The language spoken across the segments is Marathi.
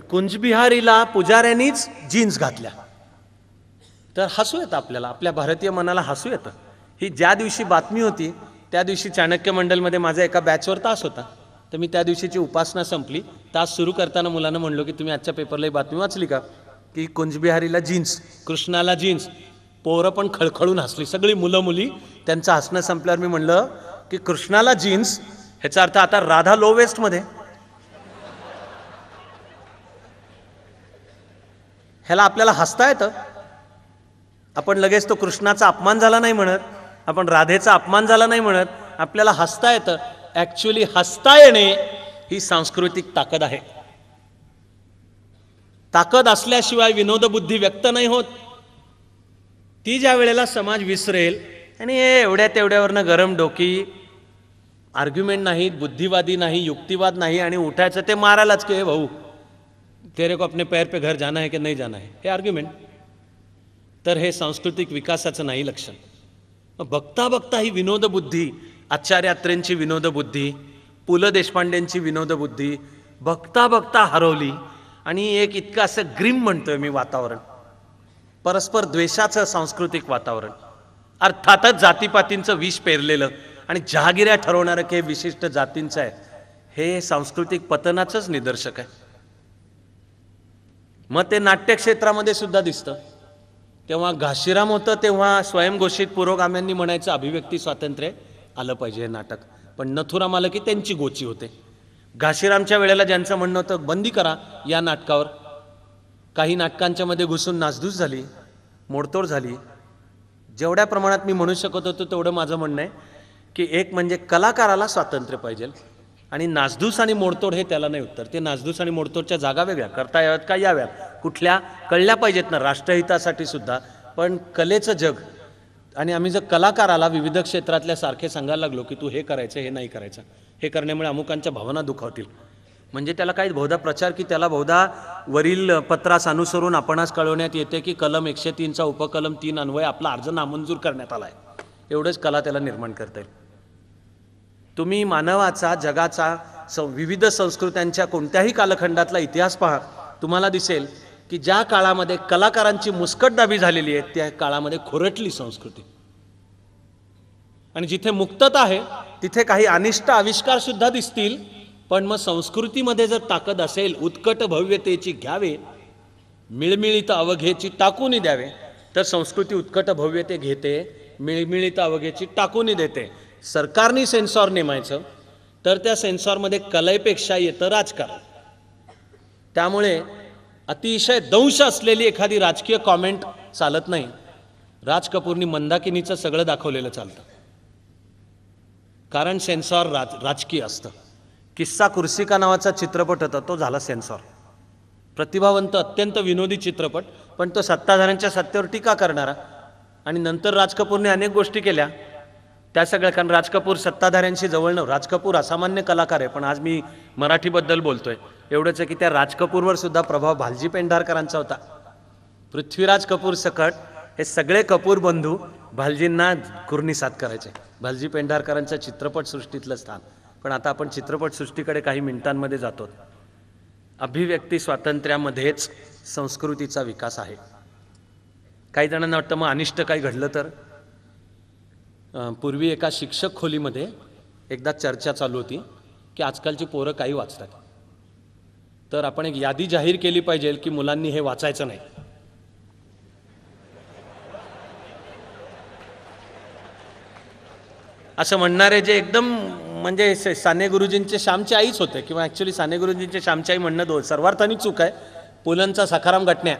कुंजबिहारीला पुजाऱ्यांनीच जीन्स घातल्या तर हसू येतं आपल्याला, आपल्या भारतीय मनाला हसू येतं. ही ज्या दिवशी बातमी होती त्या दिवशी चाणक्य मंडलमध्ये माझा एका बॅचवर तास होता, तर मी त्या दिवशीची उपासना संपली. तास सुरू करताना मुलांना म्हणलो की तुम्ही आजच्या पेपरला ही बातमी वाचली का, की कुंजबिहारीला जीन्स, कृष्णाला जीन्स. पोरं पण खळखळून हसली, सगळी मुलं मुली. त्यांचं हसणं संपल्यावर मी म्हणलं की कृष्णाला जीन्स ह्याचा अर्थ आता राधा लो वेस्टमध्ये. ह्याला आपल्याला हसता येतं. आपण लगेच तो कृष्णाचा अपमान झाला नाही म्हणत, आपण राधेचा अपमान झाला नाही म्हणत, आपल्याला हसता येतं. ॲक्च्युली हसता येणे ही सांस्कृतिक ताकद आहे. ताकद असल्याशिवाय विनोदबुद्धी व्यक्त नाही होत. ती ज्या वेळेला समाज विसरेल आणि एवढ्या तेवढ्यावरनं गरम डोकी, आर्ग्युमेंट नाही, बुद्धिवादी नाही, युक्तिवाद नाही आणि उठायचं ते मारायलाच की भाऊ तेरे को अपने पैर पे घर जाना है की नाही जाना है, हे आर्ग्युमेंट. तर हे सांस्कृतिक विकासाचं नाही लक्षण. बघता बघता ही विनोदबुद्धी, आचार्य अत्रेंची विनोदबुद्धी, पु ल देशपांडेंची विनोदबुद्धी बघता बघता हरवली. आणि एक इतकं असं ग्रीम म्हणतोय मी वातावरण, परस्पर द्वेषाचं सांस्कृतिक वातावरण, अर्थातच जातीपातींचं विष पेरलेलं आणि जहागिऱ्या ठरवणारं की विशिष्ट जातींचं आहे, हे सांस्कृतिक पतनाचंच निदर्शक आहे. मग ते नाट्यक्षेत्रामध्ये सुद्धा दिसतं. तेव्हा घाशीराम होतं तेव्हा स्वयंघोषित पुरोगाम्यांनी म्हणायचं अभिव्यक्ती स्वातंत्र्य आलं पाहिजे हे नाटक, पण नथुराम आलं की त्यांची गोची होते. घाशीरामच्या वेळेला ज्यांचं म्हणणं होतं बंदी करा या नाटकावर, काही नाटकांच्या मध्ये घुसून नासधूस झाली, मोडतोड झाली. जेवढ्या प्रमाणात मी म्हणू शकत होतो तेवढं माझं म्हणणं आहे की एक म्हणजे कलाकाराला स्वातंत्र्य पाहिजे आणि नासधूस आणि मोडतोड हे त्याला नाही उत्तर. ते नासधूस आणि मोडतोडच्या जागा वेगळ्या करता याव्यात का याव्यात, कुठल्या कळल्या पाहिजेत ना राष्ट्रहितासाठी सुद्धा. पण कलेचं जग आणि आम्ही जर कलाकाराला विविध क्षेत्रातल्या सारखे सांगायला लागलो की तू हे करायचं हे नाही करायचं, हे करण्यामुळे अमुकांच्या भावना दुखावतील, म्हणजे त्याला काही बहुधा प्रचार की त्याला बहुधा वरील पत्रास अनुसरून आपणास कळवण्यात येते की कलम 103चा उपकलम 3 अन्वय आपला अर्ज नामंजूर करण्यात आला आहे. एवढंच कला त्याला निर्माण करता येईल. तुम्ही मानवाचा, जगाचा, विविध संस्कृत्यांच्या कोणत्याही कालखंडातला इतिहास पहा, तुम्हाला दिसेल की ज्या काळामध्ये कलाकारांची मुस्कटदाबी झालेली आहे त्या काळामध्ये खोरटली संस्कृती. आणि जिथे मुक्तता आहे तिथे काही अनिष्ट आविष्कार सुद्धा दिसतील, पण मग संस्कृतीमध्ये जर ताकद असेल, उत्कट भव्यतेची घ्यावे, मिळमिळीत अवघेची टाकून द्यावे, तर संस्कृती उत्कट भव्यते घेते, मिळमिळीत अवघेची टाकून देते. सरकारने सेन्सॉर नेमायचं तर त्या सेन्सॉरमध्ये कलेपेक्षा येतं राजकारण. त्यामुळे अतिशय दंश असलेली एखादी राजकीय कॉमेंट चालत नाही. राज कपूरनी मंदाकिनीचं सगळं दाखवलेलं चालतं, कारण सेन्सॉर राजकीय असतं. किस्सा कुर्सी का नावाचा चित्रपट होता, तो झाला सेन्सॉर. प्रतिभावंत अत्यंत विनोदी चित्रपट, पण तो सत्ताधाऱ्यांच्या सत्तेवर टीका करणारा. आणि नंतर राज कपूरने अनेक गोष्टी केल्या त्या सगळ्या, कारण राज कपूर सत्ताधाऱ्यांशी जवळ नव्हतं. राज कपूर असामान्य कलाकार आहे, पण आज मी मराठीबद्दल बोलतोय. एवढंच आहे की त्या राज कपूरवर सुद्धा प्रभाव भालजी पेंढारकरांचा होता. पृथ्वीराज कपूर सकट हे सगळे कपूर बंधू भालजींना कुर्निसात करायचे. भालजी पेंढारकरांचं चित्रपटसृष्टीतलं स्थान. पण आता आपण चित्रपटसृष्टीकडे काही मिनिटांमध्ये जातो. अभिव्यक्ती स्वातंत्र्यामध्येच संस्कृतीचा विकास आहे. काही जणांना वाटतं मग अनिष्ट काही घडलं तर. पूर्वी एका शिक्षक खोलीमध्ये एकदा चर्चा चालू होती की आजकालची पोरं काही वाचतात, तर आपण एक यादी जाहीर केली पाहिजे की मुलांनी हे वाचायचं नाही. असं म्हणणारे जे एकदम म्हणजे साने गुरुजींचे श्यामची आईच होते, किंवा ॲक्च्युली साने गुरुजींचे श्यामची आई म्हणणं सर्वार्थाने चूक आहे. पुलंचा सखाराम घटण्या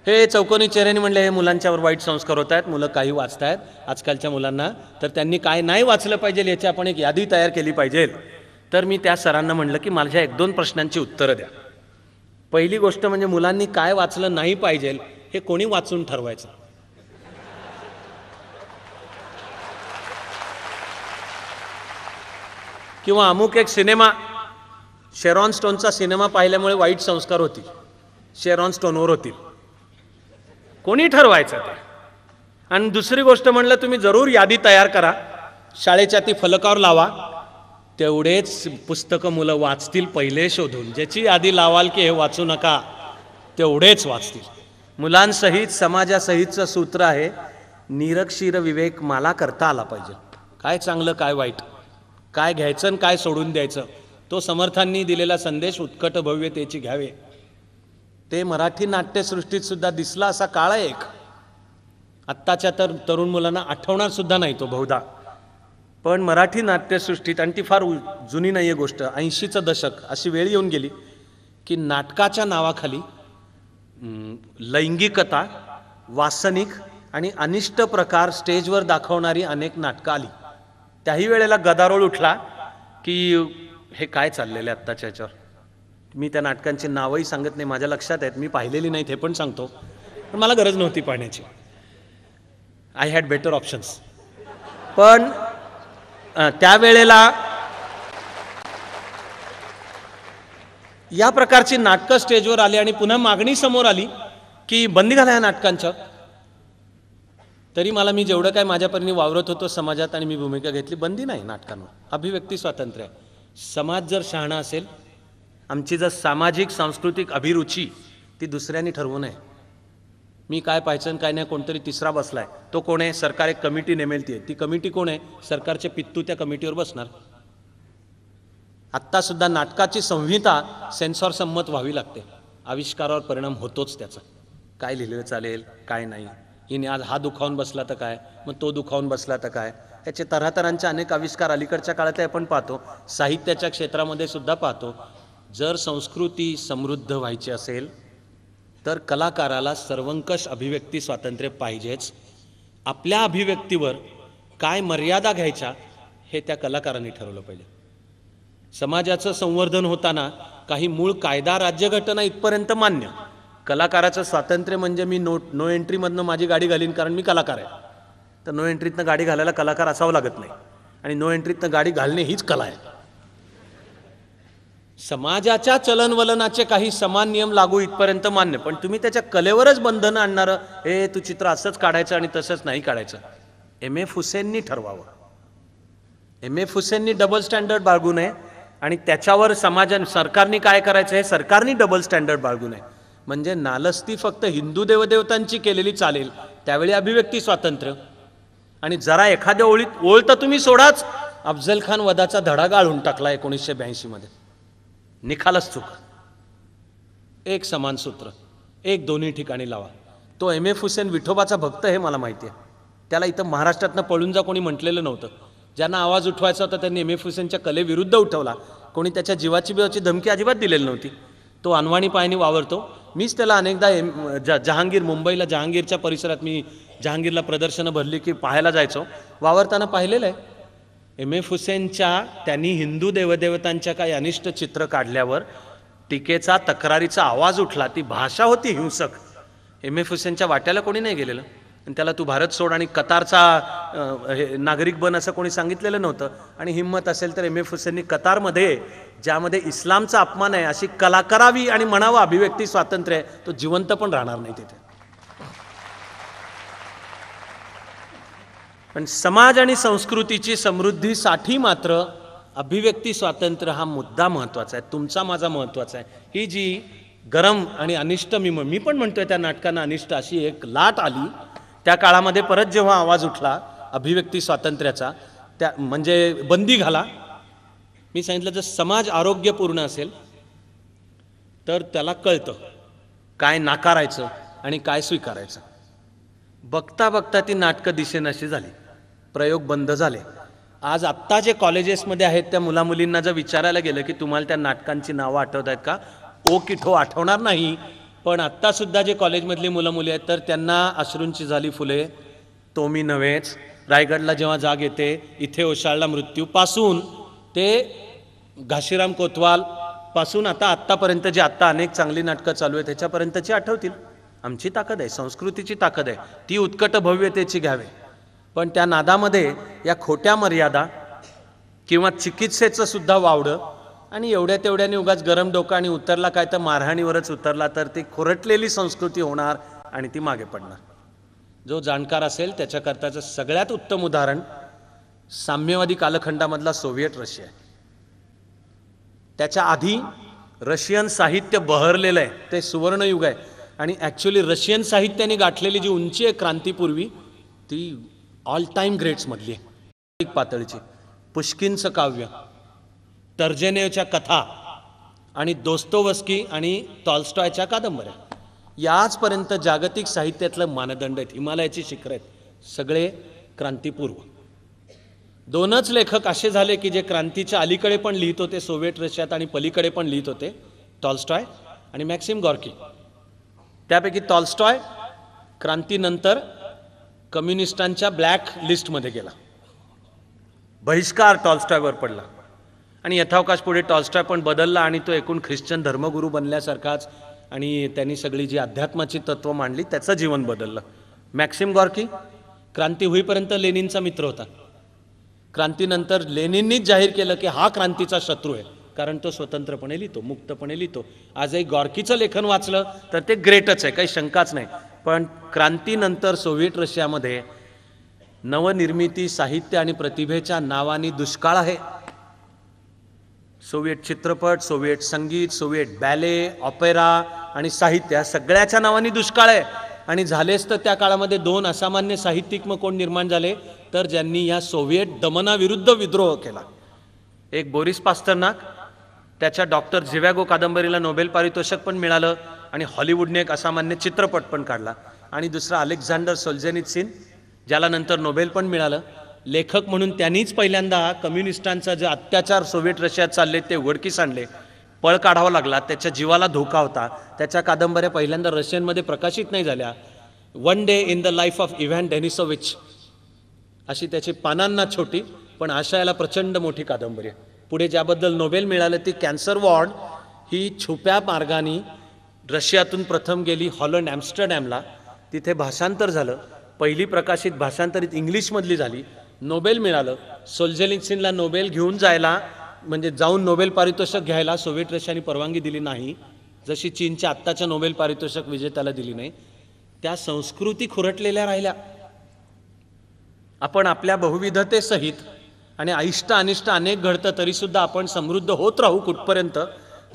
हे चौकोनी चेहऱ्याने म्हणले हे मुलांच्यावर वाईट संस्कार होत आहेत, मुलं काही वाचतायत आजकालच्या मुलांना, तर त्यांनी काय नाही वाचलं पाहिजे याची आपण एक यादी तयार केली पाहिजे. तर मी त्या सरांना म्हणलं की माझ्या 1-2 प्रश्नांची उत्तरं द्या. पहिली गोष्ट म्हणजे मुलांनी काय वाचलं नाही पाहिजे हे कोणी वाचून ठरवायचं. किंवा अमुक एक सिनेमा, शेरॉन स्टोनचा सिनेमा पाहिल्यामुळे वाईट संस्कार होतील, शेरॉन स्टोनवर होतील, कोणी ठरवायचं ते. आणि दुसरी गोष्ट म्हणलं तुम्ही जरूर यादी तयार करा, शाळेच्या ती फलकावर लावा, तेवढेच पुस्तकं मुलं वाचतील पहिले शोधून. ज्याची यादी लावाल की हे वाचू नका, तेवढेच वाचतील. मुलांसहित समाजासहितचं सूत्र आहे, निरक्षीर विवेक मला करता आला पाहिजे. काय चांगलं काय वाईट, काय घ्यायचं आणि काय सोडून द्यायचं, तो समर्थांनी दिलेला संदेश उत्कट भव्यतेची घ्यावे. ते मराठी नाट्यसृष्टीत सुद्धा दिसला असा काळ आहे एक. आत्ताच्या तरुण मुलांना आठवणार सुद्धा नाही तो बहुधा, पण मराठी नाट्यसृष्टीत, आणि ती फार जुनी नाही आहे गोष्ट, 80चं दशक अशी वेळ येऊन गेली की नाटकाच्या नावाखाली लैंगिकता, वासनिक आणि अनिष्ट प्रकार स्टेजवर दाखवणारी अनेक नाटकं आली. त्याही वेळेला गदारोळ उठला की हे काय चाललेलं आहे आत्ताच्या ह्याच्यावर. मी त्या नाटकांची नावही सांगत नाही, माझ्या लक्षात आहेत, मी पाहिलेली नाहीत हे पण सांगतो, पण मला गरज नव्हती पाहण्याची. I had better options. पण त्यावेळेला या प्रकारची नाटकं स्टेजवर आली आणि पुन्हा मागणी समोर आली की बंदी घाला या नाटकांच्या. तरी मी जेवढं काय माझ्यापरीने वावरत होतो समाजात आणि मी भूमिका घेतली, बंदी नाही नाटकांवर, अभिव्यक्ती स्वातंत्र्य आहे. समाज जर शहाणा असेल, आमची जर सामाजिक सांस्कृतिक अभिरुची ती दुसऱ्यांनी ठरवू नये. मी काय पाहायचं काय नाही, कोणतरी तिसरा बसलाय, तो कोण आहे? सरकार एक कमिटी नेमेल, ती कमिटी कोण आहे? सरकारचे पित्तू त्या कमिटीवर बसणार. आत्ता सुद्धा नाटकाची संहिता सेन्सॉर संमत व्हावी लागते. आविष्कारावर परिणाम होतोच त्याचा. काय लिहिलं चालेल काय नाही, हिने आज हा दुखावून बसला तर काय, मग तो दुखावून बसला तर काय, याचे तऱ्हातऱ्हांचे अनेक आविष्कार अलीकडच्या काळात आपण पाहतो, साहित्याच्या क्षेत्रामध्ये सुद्धा पाहतो. जर संस्कृती समृद्ध व्हायची असेल तर कलाकाराला सर्वंकष अभिव्यक्ती स्वातंत्र्य पाहिजेच. आपल्या अभिव्यक्तीवर काय मर्यादा घ्यायच्या हे त्या कलाकारांनी ठरवलं पाहिजे. समाजाचं संवर्धन होताना काही मूळ कायदा राज्यघटना इथपर्यंत मान्य. कलाकाराचं स्वातंत्र्य म्हणजे मी नो एंट्रीमधनं माझी गाडी घालीन कारण मी कलाकार आहे, तर नो एंट्रीतनं गाडी घालायला कलाकार असावं लागत नाही, आणि नो एंट्रीतनं गाडी घालणे हीच कला आहे. समाजाच्या चलनवलनाचे काही समान नियम लागू इथपर्यंत मान्य, पण तुम्ही त्याच्या कलेवरच बंधनं आणणारं, हे तू चित्र असंच काढायचं आणि तसंच नाही काढायचं, M.F. हुसेननी ठरवावं. M.F. हुसेननी डबल स्टँडर्ड बाळगू नये आणि त्याच्यावर सरकारने काय करायचं हे सरकारने डबल स्टँडर्ड बाळगू नये. म्हणजे नालस्ती फक्त हिंदू देवदेवतांची केलेली चालेल, त्यावेळी अभिव्यक्ती स्वातंत्र्य. आणि जरा एखाद्या ओळ तर तुम्ही सोडाच, अफजल खान वधाचा धडा गाळून टाकला 1982 मध्ये. निखालस चूक. एक समान सूत्र एक दोन्ही ठिकाणी लावा. तो M.F. हुसेन विठोबाचा भक्त हे मला माहिती आहे. त्याला इथं महाराष्ट्रातनं पळून जा कोणी म्हटलेलं नव्हतं. ज्यांना आवाज उठवायचा होता त्यांनी M.F. हुसेनच्या कलेविरुद्ध उठवला. कोणी त्याच्या जीवाची धमकी अजिबात दिलेली नव्हती. तो अनवाणी पायाने वावरतो. मीच त्याला अनेकदा जहांगीर, मुंबईला जहांगीरच्या परिसरात मी जहांगीरला प्रदर्शनं भरली की पाहायला जायचो, वावरताना पाहिलेलं आहे. M.F. हुसेनच्या त्यांनी हिंदू देवदेवतांच्या काही अनिष्ट चित्र काढल्यावर टीकेचा तक्रारीचा आवाज उठला. ती भाषा होती हिंसक. M.F. हुसेनच्या वाट्याला कोणी नाही गेलेलं, आणि त्याला तू भारत सोड आणि कतारचा नागरिक बन असं कोणी सांगितलेलं नव्हतं. आणि हिंमत असेल तर M.F. हुसेननी कतारमध्ये, ज्यामध्ये इस्लामचा अपमान आहे, अशी कला करावी आणि म्हणावं अभिव्यक्ती स्वातंत्र्य आहे, तो जिवंत पण राहणार नाही तिथे. पण समाज आणि संस्कृतीची समृद्धीसाठी मात्र अभिव्यक्ती स्वातंत्र्य हा मुद्दा महत्त्वाचा आहे, तुमचा माझा महत्त्वाचा आहे. ही जी गरम आणि अनिष्ट, मी पण म्हणतोय त्या नाटकांना अनिष्ट अशी एक लाट आली त्या काळामध्ये, परत जेव्हा आवाज उठला अभिव्यक्ती स्वातंत्र्याचा, त्या म्हणजे बंदी घाला. मी सांगितलं जर समाज आरोग्यपूर्ण असेल तर त्याला कळतं काय नाकारायचं आणि काय स्वीकारायचं. बघता बघता ती नाटकं दिसेनाशी झाली, प्रयोग बंद झाले. आज आत्ता जे कॉलेजेसमध्ये आहेत त्या मुलामुलींना जर विचारायला गेलं की तुम्हाला त्या नाटकांची नावं आठवत आहेत का, ओ की ठो आठवणार नाही. पण आत्तासुद्धा जे कॉलेजमधली मुलं मुली आहेत तर त्यांना अश्रूंची झाली फुले, तो मी नव्हेच, रायगडला जेव्हा जाग येते, इथे ओशाळला मृत्यू पासून ते घाशीराम कोतवाल पासून आत्तापर्यंत जे आत्ता अनेक चांगली नाटकं चालू आहेत त्याच्यापर्यंतची आठवतील. आमची ताकद आहे, संस्कृतीची ताकद आहे, ती उत्कट भव्यतेची घ्यावे. पण त्या नादामध्ये या खोट्या मर्यादा किंवा चिकित्सेचं सुद्धा वावडं आणि एवढ्या तेवढ्याने उगाच गरम डोकं आणि उतरला काय तर मारहाणीवरच उतरला तर ती खोरटलेली संस्कृती होणार आणि ती मागे पडणार. जो जाणकार असेल त्याच्याकरताचं सगळ्यात उत्तम उदाहरण साम्यवादी कालखंडामधला सोव्हिएट रशिया आहे. त्याच्या आधी रशियन साहित्य बहरलेलं आहे, ते सुवर्णयुग आहे. आणि ॲक्च्युली रशियन साहित्याने गाठलेली जी उंची आहे क्रांतीपूर्वी, ती ऑल टाईम ग्रेट्समधली आहे. पातळीची पुष्किनचं काव्य, टर्जेनेवच्या कथा आणि दोस्तोवस्की आणि टॉल्स्टॉयच्या कादंबऱ्या, याचपर्यंत जागतिक साहित्यातलं मानदंड आहेत, हिमालयाची शिखरं आहेत, सगळे क्रांतीपूर्व. दोनच लेखक असे झाले की जे क्रांतीच्या अलीकडे पण लिहित होते सोव्हिएट रशियात आणि पलीकडे पण लिहित होते, टॉल्स्टॉय आणि मॅक्सिम गॉर्की. त्यापैकी टॉल्स्टॉय क्रांतीनंतर कम्युनिस्टांच्या ब्लॅक लिस्टमध्ये गेला, बहिष्कार टॉल्स्टॉयवर पडला. आणि यथावकाश पुढे टॉल्स्टॉय पण बदलला आणि तो एकूण ख्रिश्चन धर्मगुरू बनल्यासारखाच, आणि त्यांनी सगळी जी अध्यात्माची तत्त्व मांडली त्याचं जीवन बदललं. मॅक्सिम गॉर्की क्रांती होईपर्यंत लेनिनचा मित्र होता. क्रांतीनंतर लेनिननीच जाहीर केलं की हा क्रांतीचा शत्रू आहे, कारण तो स्वतंत्रपणे लिहितो, मुक्तपणे लिहितो. आजही गॉर्कीचं लेखन वाचलं तर ते ग्रेटच आहे, काही शंकाच नाही. पण क्रांतीनंतर सोव्हिएट रशियामध्ये नवनिर्मिती, साहित्य आणि प्रतिभेच्या नावाने दुष्काळ आहे. सोव्हिएट चित्रपट, सोव्हिएट संगीत, सोव्हिएट बॅले, ऑपेरा आणि साहित्य सगळ्याच्या नावाने दुष्काळ आहे. आणि झालेच तर त्या काळामध्ये दोन असामान्य साहित्यिक मग कोण निर्माण झाले, तर ज्यांनी या सोव्हिएट दमनाविरुद्ध विद्रोह केला. एक बोरिस पास्तरनाक, त्याच्या डॉक्टर झिव्यागो कादंबरीला नोबेल पारितोषिक पण मिळालं आणि हॉलिवूडने एक असामान्य चित्रपट पण काढला. आणि दुसरा अलेक्झांडर सोल्जेनित्सिन, ज्याला नंतर नोबेल पण मिळालं. लेखक म्हणून त्यांनीच पहिल्यांदा कम्युनिस्टांचा जे अत्याचार सोव्हिएट रशियात चालले ते उघडकीस आणले. पळ काढावा लागला, त्याच्या जीवाला धोका होता. त्याच्या कादंबऱ्या पहिल्यांदा रशियनमध्ये प्रकाशित नाही झाल्या. One day in the life of Ivan Denisovich अशी त्याची पानांना छोटी पण आशयाला प्रचंड मोठी कादंबरी आहे. पुढे ज्याबद्दल नोबेल मिळालं ती कॅन्सर वॉर्ड ही छुप्या मार्गाने रशियातून प्रथम गेली हॉलंड ॲम्स्टरडॅमला, तिथे भाषांतर झालं. पहिली प्रकाशित भाषांतरित इंग्लिशमधली झाली, नोबेल मिळालं. सोल्जेनित्सिनला नोबेल घेऊन जायला, म्हणजे जाऊन नोबेल पारितोषिक घ्यायला सोव्हिएट रशियाने परवानगी दिली नाही, जशी चीनच्या आत्ताच्या नोबेल पारितोषिक विजेत्याला दिली नाही. त्या संस्कृती खुरटलेल्या राहिल्या. आपण आपल्या बहुविधतेसहित आणि अनिष्ट अनिष्ट अनेक घडतं तरीसुद्धा आपण समृद्ध होत राहू कुठपर्यंत,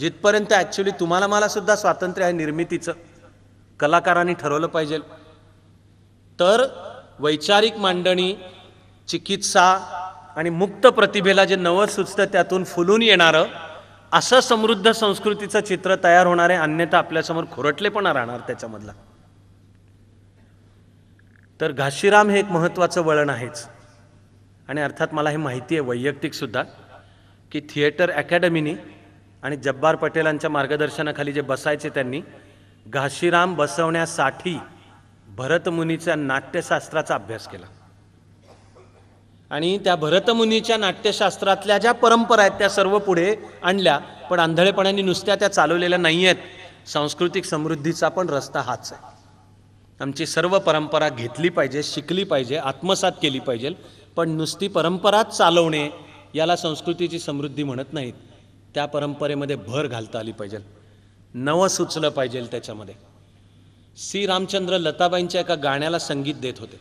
जिथपर्यंत ॲक्च्युली तुम्हाला मला सुद्धा स्वातंत्र्य आहे निर्मितीचं, कलाकारांनी ठरवलं पाहिजे. तर वैचारिक मांडणी, चिकित्सा आणि मुक्त प्रतिभेला जे नवं सुचतं त्यातून फुलून येणारं असं समृद्ध संस्कृतीचं चित्र तयार होणार आहे. अन्यथा आपल्यासमोर खुरटलेपणा राहणार त्याच्यामधला. तर घाशीराम हे एक महत्त्वाचं वळण आहेच. आणि अर्थात मला हे माहिती आहे वैयक्तिकसुद्धा की थिएटर अकॅडमीनी आणि जब्बार पटेलांच्या मार्गदर्शनाखाली जे बसायचे त्यांनी घाशीराम बसवण्यासाठी भरतमुनीच्या नाट्यशास्त्राचा अभ्यास केला. आणि त्या भरतमुनीच्या नाट्यशास्त्रातल्या ज्या परंपरा आहेत त्या सर्व पुढे आणल्या, पण आंधळेपणाने नुसत्या त्या चालवलेल्या नाही आहेत. सांस्कृतिक समृद्धीचा पण रस्ता हाच आहे. आमची सर्व परंपरा घेतली पाहिजे, शिकली पाहिजे, आत्मसात केली पाहिजे. पण नुसती परंपराच चालवणे याला संस्कृतीची समृद्धी म्हणत नाहीत. त्या परंपरेमध्ये भर घालता आली पाहिजे, नवं सुचलं पाहिजे त्याच्यामध्ये. सी रामचंद्र लताबाईंच्या एका गाण्याला संगीत देत होते.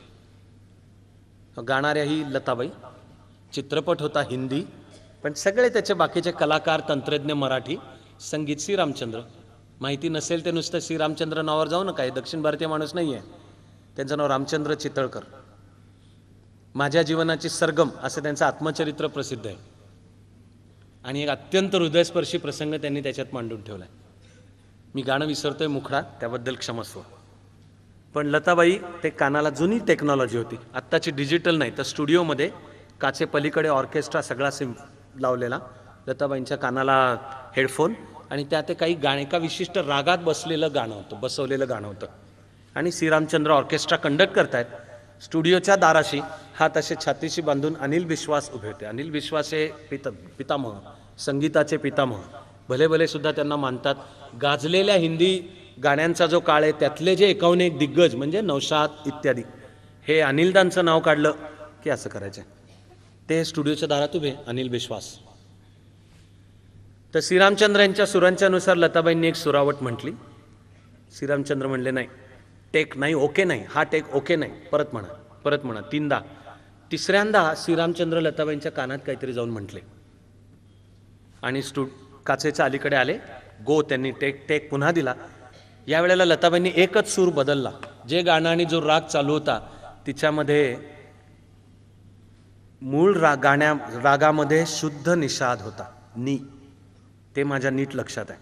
गाणाऱ्या ही लताबाई, चित्रपट होता हिंदी, पण सगळे त्याचे बाकीचे कलाकार, तंत्रज्ञ मराठी, संगीत सी रामचंद्र. माहिती नसेल ते नुसतं सी रामचंद्र नावावर जाऊ नका, दक्षिण भारतीय माणूस नाही आहे. त्यांचं नाव रामचंद्र चितळकर. माझ्या जीवनाची सरगम असं त्यांचं आत्मचरित्र प्रसिद्ध आहे. आणि एक अत्यंत हृदयस्पर्शी प्रसंग त्यांनी त्याच्यात मांडून ठेवला आहे. मी गाणं विसरतोय मुखडा, त्याबद्दल क्षमस्व. पण लताबाई ते कानाला जुनी टेक्नॉलॉजी होती, आत्ताची डिजिटल नाही. तर स्टुडिओमध्ये काचे पलीकडे ऑर्केस्ट्रा सगळा लावलेला, लताबाईंच्या कानाला हेडफोन, आणि त्या ते काही गाणे एका विशिष्ट रागात बसवलेलं गाणं होतं. आणि श्रीरामचंद्र ऑर्केस्ट्रा कंडक्ट करतायत. स्टुडिओच्या दाराशी हात असे छातीशी बांधून अनिल विश्वास उभे होते. अनिल विश्वास हे पितामह, संगीताचे पितामह, भले भले सुद्धा त्यांना मानतात. गाजलेल्या हिंदी गाण्यांचा जो काळ आहे त्यातले जे एकाहून एक दिग्गज म्हणजे नौशाद इत्यादी, हे अनिलदांचं नाव काढलं की असं करायचं. ते स्टुडिओच्या दारात उभे, अनिल विश्वास. तर श्रीरामचंद्र यांच्या सुरांच्यानुसार लताबाईंनी एक सुरावट म्हटली. श्रीरामचंद्र म्हणले नाही, टेक नाही, ओके नाही, हा टेक ओके नाही, परत म्हणा 3दा. तिसऱ्यांदा श्रीरामचंद्र लताबाईंच्या कानात काहीतरी जाऊन म्हटले आणि काचेच्या अलीकडे आले, गो त्यांनी टेक टेक पुन्हा दिला. यावेळेला लताबाईंनी एकच सूर बदलला. जे गाणं आणि जो राग चालू होता तिच्यामध्ये मूळ रागामध्ये शुद्ध निषाद होता, नी. ते माझ्या नीट लक्षात आहे.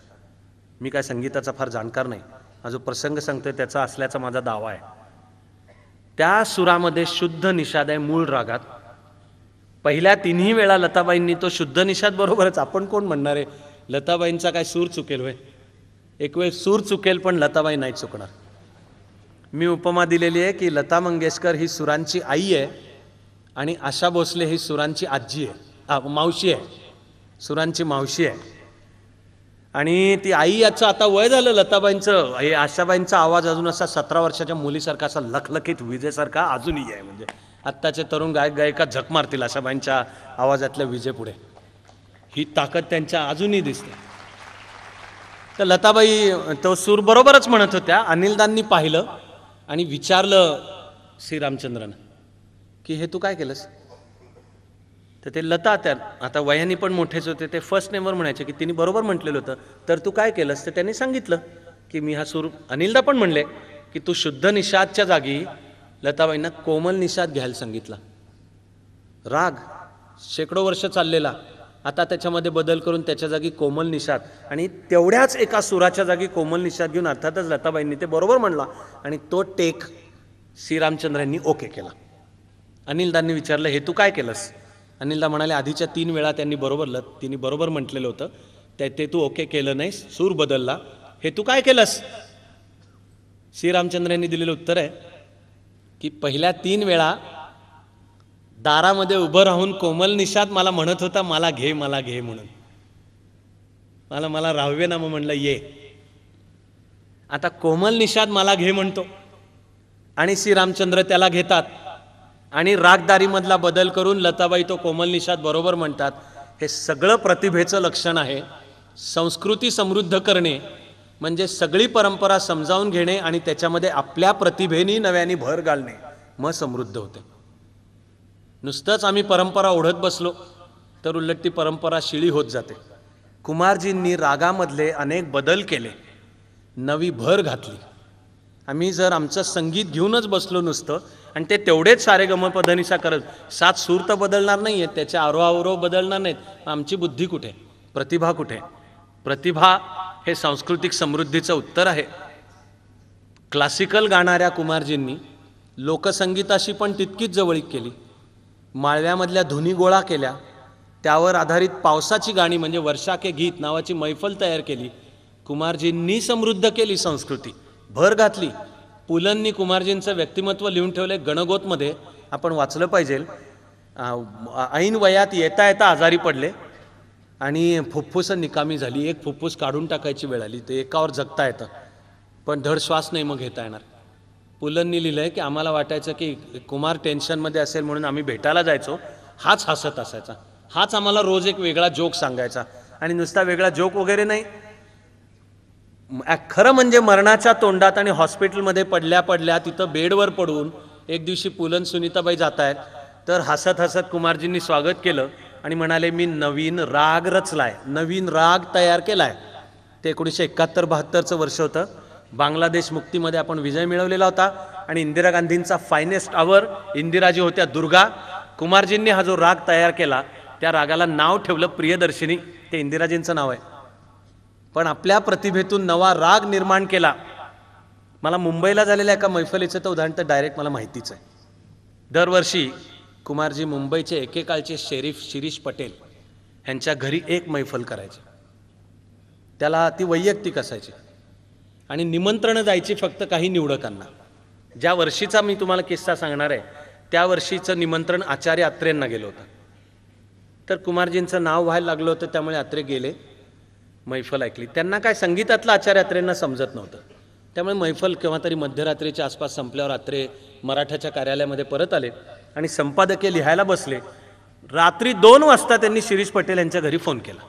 मी काय संगीताचा फार जाणकार नाही, हा जो प्रसंग सांगतोय त्याचा असल्याचा माझा दावा आहे. त्या सुरामध्ये शुद्ध निषाद आहे मूळ रागात. पहिल्या तिन्ही वेळा लताबाईंनी तो शुद्ध निषाद बरोबरच. आपण कोण म्हणणार आहे लताबाईंचा काय सूर चुकेल होय? एक वेळ सूर चुकेल पण लताबाई नाही चुकणार. मी उपमा दिलेली आहे की लता मंगेशकर ही सुरांची आई आहे आणि आशा भोसले ही सुरांची आजी आहे, मावशी आहे, सुरांची मावशी आहे. आणि ती आई याचं आता वय झालं लताबाईंचं. हे आशाबाईंचा आवाज अजून असा 17 वर्षाच्या मुलीसारखा, असा लखलखीत विजेसारखा अजूनही आहे. म्हणजे आत्ताचे तरुण गायक गायिका झक मारतील आशाबाईंच्या आवाजातल्या विजेपुढे. ही ताकद त्यांच्या अजूनही दिसते. तर लताबाई तो सूर बरोबरच म्हणत होत्या. अनिलदांनी पाहिलं आणि विचारलं श्रीरामचंद्रन की हे तू काय केलंस? तर ते लता, त्या आता वयाने पण मोठेच होते, ते फर्स्ट नेमवर म्हणायचे की तिने बरोबर म्हटलेलं होतं. तर तू काय केलंस? तर त्यांनी सांगितलं की मी हा सूर. अनिलदा पण म्हणले की तू शुद्ध निषादच्या जागी लताबाईंना कोमल निषाद घ्यायला सांगितला. राग शेकडो वर्ष चाललेला, आता त्याच्यामध्ये बदल करून त्याच्या जागी कोमल निषाद, आणि तेवढ्याच एका सुराच्या जागी कोमल निषाद घेऊन अर्थातच लताबाईंनी ते बरोबर म्हणला. आणि तो टेक श्रीरामचंद्रांनी ओके केला. अनिलदांनी विचारलं हे तू काय केलंस? अनिलदा म्हणाले आधीच्या 3 वेळा तिने बरोबर म्हटलेलं होतं, ते तू ओके केलं नाहीस, सूर बदलला, हे तू काय केलंस? श्रीरामचंद्रांनी दिलेलं उत्तर आहे की पहिल्या 3 वेळा दारामध्ये उभं राहून कोमल निषाद मला म्हणत होता मला घे म्हणून. मला राहावे ना, मग म्हणलं ये. आता कोमल निषाद मला घे म्हणतो आणि श्रीरामचंद्र त्याला घेतात आणि रागदारीमधला बदल करून लताबाई तो कोमल निषाद बरोबर म्हणतात. हे सगळं प्रतिभेचं लक्षण आहे. संस्कृती समृद्ध करणे म्हणजे सगळी परंपरा समजावून घेणे आणि त्याच्यामध्ये आपल्या प्रतिभेनी नव्याने भर घालणे, मग समृद्ध होते. नुसतंच आम्ही परंपरा ओढत बसलो तर उलट ती परंपरा शिळी होत जाते. कुमारजींनी रागामधले अनेक बदल केले, नवी भर घातली. आम्ही जर आमचं संगीत घेऊनच बसलो नुसतं आणि ते तेवढेच सारे गमपधनिसा करत, 7 सूर तर बदलणार नाही आहेत, त्याचे आरोह बदलणार नाहीत, आमची बुद्धी कुठे, प्रतिभा कुठे? प्रतिभा हे सांस्कृतिक समृद्धीचं उत्तर आहे. क्लासिकल गाणाऱ्या कुमारजींनी लोकसंगीताशी पण तितकीच जवळीक केली. माळव्यामधल्या धुनी गोळा केल्या, त्यावर आधारित पावसाची गाणी म्हणजे वर्षा के गीत नावाची मैफल तयार केली. कुमारजींनी समृद्ध केली संस्कृती, भर घातली. पुलंनी कुमारजींचं व्यक्तिमत्व लिहून ठेवले गणगोतमध्ये, आपण वाचलं पाहिजे. ऐन वयात येता येता आजारी पडले आणि फुफ्फुसं निकामी झाली. एक फुफ्फुस काढून टाकायची वेळ आली. ते एकावर जगता येतं पण धड श्वास नाही मग घेता येणार. पुलंनी लिहिलंय की आम्हाला वाटायचं की कुमार टेन्शनमध्ये असेल म्हणून आम्ही भेटायला जायचो, हाच हसत असायचा, हाच आम्हाला रोज एक वेगळा जोक सांगायचा. आणि नुसता वेगळा जोक वगैरे नाही, खरं म्हणजे मरणाच्या तोंडात आणि हॉस्पिटलमध्ये पडल्या तिथं बेडवर पडून एक दिवशी पुलन सुनीताबाई जात आहेत, तर हसत हसत कुमारजींनी स्वागत केलं आणि म्हणाले मी नवीन राग रचलाय, नवीन राग तयार केलाय. ते 1971-72चं वर्ष होतं. बांगलादेश मुक्तीमध्ये आपण विजय मिळवलेला होता आणि इंदिरा गांधींचा फायनेस्ट आवर, इंदिराजी होत्या दुर्गा. कुमारजींनी हा जो राग तयार केला त्या रागाला नाव ठेवलं प्रियदर्शिनी, ते इंदिराजींचं नाव आहे. पण आपल्या प्रतिभेतून नवा राग निर्माण केला. मला मुंबईला झालेल्या एका मैफलीचं तर उदाहरण तर डायरेक्ट मला माहितीच आहे. दरवर्षी कुमारजी मुंबईचे एकेकाळचे शेरीफ शिरीष पटेल यांच्या घरी एक मैफल करायचे. त्याला ती वैयक्तिक असायची आणि निमंत्रणं जायची फक्त काही निवडकांना. ज्या वर्षीचा मी तुम्हाला किस्सा सांगणार आहे त्या वर्षीचं निमंत्रण आचार्य अत्रेंना गेलं होतं. तर कुमारजींचं नाव व्हायला लागलं होतं, त्यामुळे अत्रे गेले, मैफल ऐकली. त्यांना काय संगीतातलं आचार्य अत्रेंना समजत नव्हतं, त्यामुळे मैफल केव्हा तरी मध्यरात्रीच्या आसपास संपल्यावर अत्रे मराठाच्या कार्यालयामध्ये परत आले आणि संपादकीय लिहायला बसले. रात्री 2 वाजता त्यांनी शिरीष पटेल यांच्या घरी फोन केला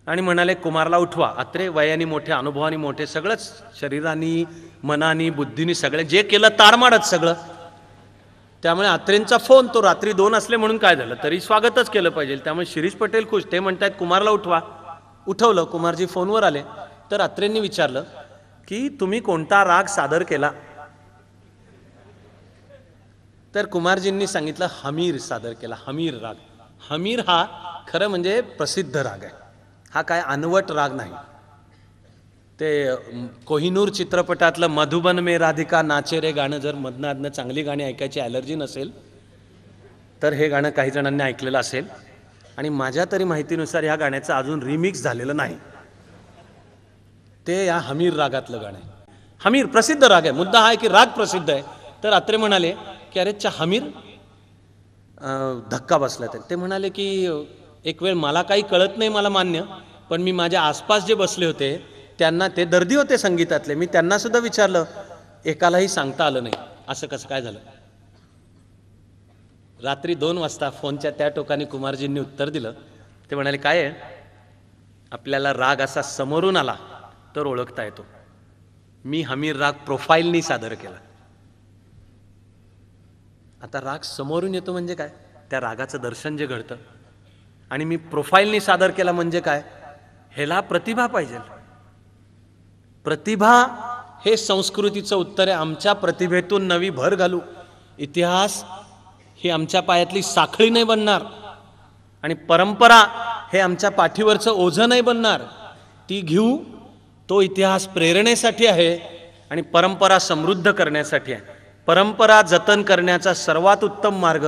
आणि म्हणाले कुमारला उठवा. अत्रे वयाने मोठे, अनुभवाने मोठे, सगळंच शरीरानी मनानी बुद्धीनी सगळे जे केलं तारमाडच सगळं. त्यामुळे अत्रेंचा फोन तो रात्री 2 असले म्हणून काय झालं तरी स्वागतच केलं पाहिजे. त्यामुळे शिरीष पटेल खुश, ते म्हणतायत कुमारला उठवा. उठवलं. कुमारजी फोनवर आले तर अत्रेंनी विचारलं की तुम्ही कोणता राग सादर केला? तर कुमारजींनी सांगितलं हमीर सादर केला. हमीर राग. हमीर हा खरं म्हणजे प्रसिद्ध राग आहे. हा काय अनवट राग नाही. ते कोहिनूर चित्रपटातलं मधुबन में राधिका नाचे रे गाणं जर मधनं अधनं चांगली गाणी ऐकायची ॲलर्जी नसेल तर हे गाणं काही जणांनी ऐकलेलं असेल. आणि माझ्या तरी माहितीनुसार ह्या गाण्याचं अजून रिमिक्स झालेलं नाही. ते या हमीर रागातलं गाणं आहे. हमीर प्रसिद्ध राग आहे. मुद्दा हा आहे की राग प्रसिद्ध आहे. तर अत्रे म्हणाले की अरे च्या हमीर, धक्का बसला. ते म्हणाले की एक वेळ मला काही कळत नाही, मला मान्य, पण मी माझ्या आसपास जे बसले होते त्यांना, ते दर्दी होते संगीतातले, मी त्यांना सुद्धा विचारलं, एकालाही सांगता आलं नाही. असं कसं काय झालं? रात्री 2 वाजता फोनच्या त्या टोकाने कुमारजींनी उत्तर दिलं. ते म्हणाले काय आहे, आपल्याला राग असा समोरून आला तर ओळखता येतो. मी हमीर राग प्रोफाईलनी सादर केला. आता राग समोरून येतो म्हणजे काय? त्या रागाचं दर्शन जे घडतं. आणि मी प्रोफाईलनी सादर केला म्हणजे काय? ह्याला प्रतिभा पाहिजे. प्रतिभा हे संस्कृतीचं उत्तर आहे. आमच्या प्रतिभेतून नवी भर घालू. इतिहास ही आमच्या पायातली साखळी नाही बनणार आणि परंपरा हे आमच्या पाठीवरचं ओझं नाही बनणार. ती घेऊ. तो इतिहास प्रेरणेसाठी आहे आणि परंपरा समृद्ध करण्यासाठी आहे. परंपरा जतन करण्याचा सर्वात उत्तम मार्ग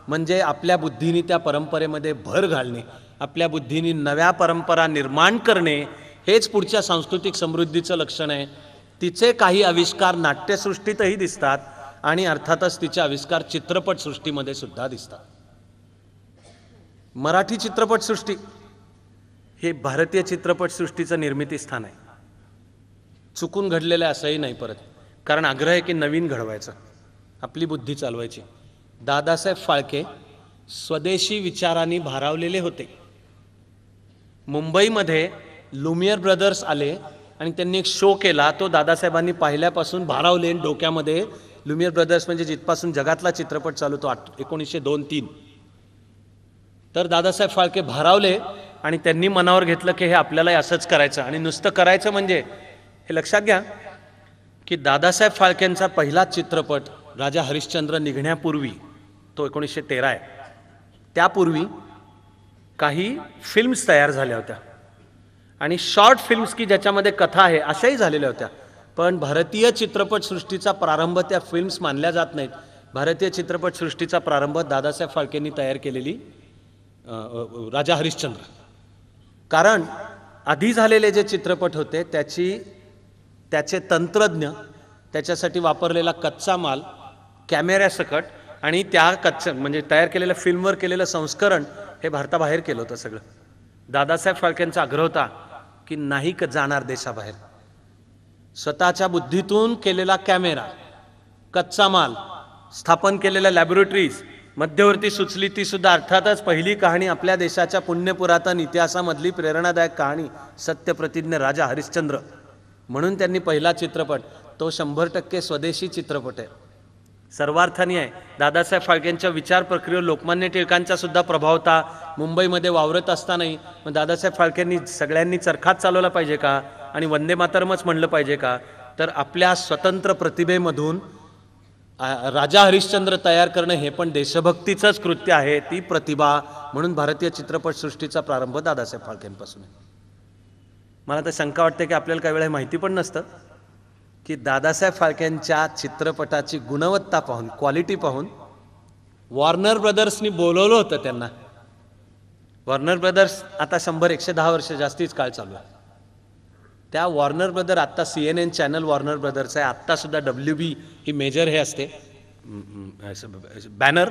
म्हणजे आपल्या बुद्धीने त्या परंपरेमध्ये भर घालणे, आपल्या बुद्धीने नव्या परंपरा निर्माण करणे. हेच पुढच्या सांस्कृतिक समृद्धीचं लक्षण आहे. तिचे काही आविष्कार नाट्यसृष्टीतही दिसतात आणि अर्थातच तिचे आविष्कार चित्रपटसृष्टीमध्ये सुद्धा दिसतात. मराठी चित्रपटसृष्टी हे भारतीय चित्रपटसृष्टीचं निर्मिती स्थान आहे. चुकून घडलेलं असंही नाही परत, कारण आग्रह आहे की नवीन घडवायचं, आपली बुद्धी चालवायची. दादासाहेब फाळके स्वदेशी विचारांनी भारावलेले होते. मुंबईमध्ये लुमियर ब्रदर्स आले आणि त्यांनी एक शो केला. तो दादासाहेबांनी पाहिल्यापासून भारावले. डोक्यामध्ये लुमियर ब्रदर्स म्हणजे जिथपासून जगातला चित्रपट चालू तो 1902-3. तर दादासाहेब फाळके भारावले आणि त्यांनी मनावर घेतलं की हे आपल्याला असंच करायचं. आणि नुसतं करायचं म्हणजे हे लक्षात घ्या की दादासाहेब फाळकेंचा पहिला चित्रपट राजा हरिश्चंद्र निघण्यापूर्वी, तो 1913 आहे, त्यापूर्वी काही फिल्म्स तयार झाल्या होत्या आणि शॉर्ट फिल्म्स की ज्याच्यामध्ये कथा आहे अशाही झालेल्या होत्या. पण भारतीय चित्रपटसृष्टीचा प्रारंभ त्या फिल्म्स मानल्या जात नाहीत. भारतीय चित्रपटसृष्टीचा प्रारंभ दादासाहेब फाळकेंनी तयार केलेली राजा हरिश्चंद्र. कारण आधी झालेले जे चित्रपट होते त्याचे तंत्रज्ञ, त्याच्यासाठी वापरलेला कच्चा माल, कॅमेऱ्यासकट आणि त्या म्हणजे तयार केलेल्या फिल्मवर केलेलं संस्करण हे भारताबाहेर केलं होतं सगळं. दादासाहेब फाळकेंचा आग्रह होता की नाही जाणार देशाबाहेर. स्वतःच्या बुद्धीतून केलेला कॅमेरा, कच्चा माल, स्थापन केलेल्या लॅबोरेटरीज, मध्यवर्ती सुचली ती सुद्धा अर्थातच पहिली कहाणी आपल्या देशाच्या पुण्यपुरातन इतिहासामधली प्रेरणादायक कहाणी सत्यप्रतिज्ञ राजा हरिश्चंद्र. म्हणून त्यांनी पहिला चित्रपट, तो 100% स्वदेशी चित्रपट आहे, सर्वार्थाने आहे. दादासाहेब फाळकेंच्या विचार प्रक्रियेवर लोकमान्य टिळकांचा सुद्धा प्रभाव होता. मुंबईमध्ये वावरत असतानाही मग दादासाहेब फाळकेंनी सगळ्यांनी चरखाच चालवला पाहिजे का आणि वंदे मातरमच म्हणलं पाहिजे का? तर आपल्या स्वतंत्र प्रतिभेमधून राजा हरिश्चंद्र तयार करणं हे पण देशभक्तीचंच कृत्य आहे. ती प्रतिभा, म्हणून भारतीय चित्रपटसृष्टीचा प्रारंभ दादासाहेब फाळकेंपासून आहे. मला तर शंका वाटते की आपल्याला काही वेळा माहिती पण नसतं की दादासाहेब फाळकेंच्या चित्रपटाची गुणवत्ता पाहून, क्वालिटी पाहून वॉर्नर ब्रदर्सनी बोलवलं होतं त्यांना. वॉर्नर ब्रदर्स आता 100-110 वर्ष जास्तीच काळ चालू आहे. त्या वॉर्नर ब्रदर आत्ता CNN चॅनल वॉर्नर ब्रदर्स आहे. आत्तासुद्धा WB ही मेजर हे असते बॅनर.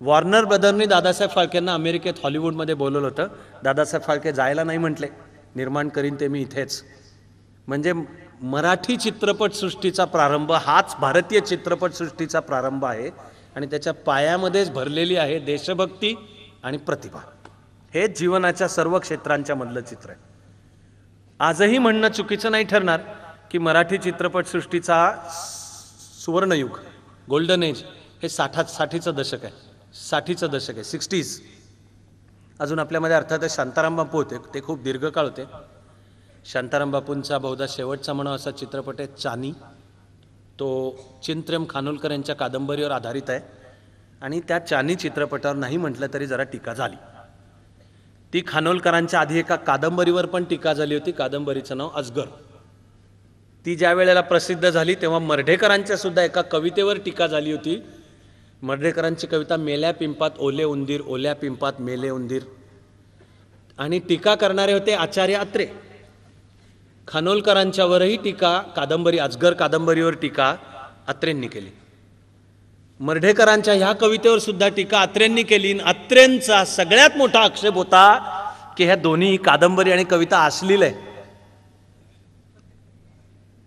वॉर्नर ब्रदरनी दादासाहेब फाळकेंना अमेरिकेत हॉलिवूडमध्ये बोलवलं होतं. दादासाहेब फाळके जायला नाही म्हटले, निर्माण करीन ते मी इथेच. म्हणजे मराठी चित्रपटसृष्टीचा प्रारंभ हाच भारतीय चित्रपटसृष्टीचा प्रारंभ आहे आणि त्याच्या पायामध्येच भरलेली आहे देशभक्ती आणि प्रतिभा. हेच जीवनाच्या सर्व क्षेत्रांच्या मधलं चित्र आहे. आजही म्हणणं चुकीचं नाही ठरणार की मराठी चित्रपटसृष्टीचा सुवर्णयुग, गोल्डन एज हे 60चं दशक आहे, 60चं दशक आहे, 60s. अजून आपल्यामध्ये अर्थातच शांताराम बापू होते, ते खूप दीर्घकाळ होते. शांताराम बापूंचा बहुधा शेवटचा म्हणा असा चित्रपट आहे चानी. तो चिंत्रम खानोलकर यांच्या कादंबरीवर आधारित आहे आणि त्या चानी चित्रपटावर नाही म्हटलं तरी जरा टीका झाली. ती खानोलकरांच्या आधी एका कादंबरीवर पण टीका झाली होती. कादंबरीचं नाव अजगर. ती ज्या वेळेला प्रसिद्ध झाली तेव्हा मर्ढेकरांच्या सुद्धा एका कवितेवर टीका झाली होती. मर्ढेकरांची कविता मेल्या पिंपात ओले उंदीर, ओल्या पिंपात मेले उंदीर. आणि टीका करणारे होते आचार्य अत्रे. खानोलकरांच्यावरही टीका, कादंबरी अजगर कादंबरीवर टीका अत्रेंनी केली. मर्ढेकरांच्या ह्या कवितेवर सुद्धा टीका अत्रेंनी केली. अत्रेंचा सगळ्यात मोठा आक्षेप होता की ह्या दोन्ही कादंबरी आणि कविता अश्लील आहे.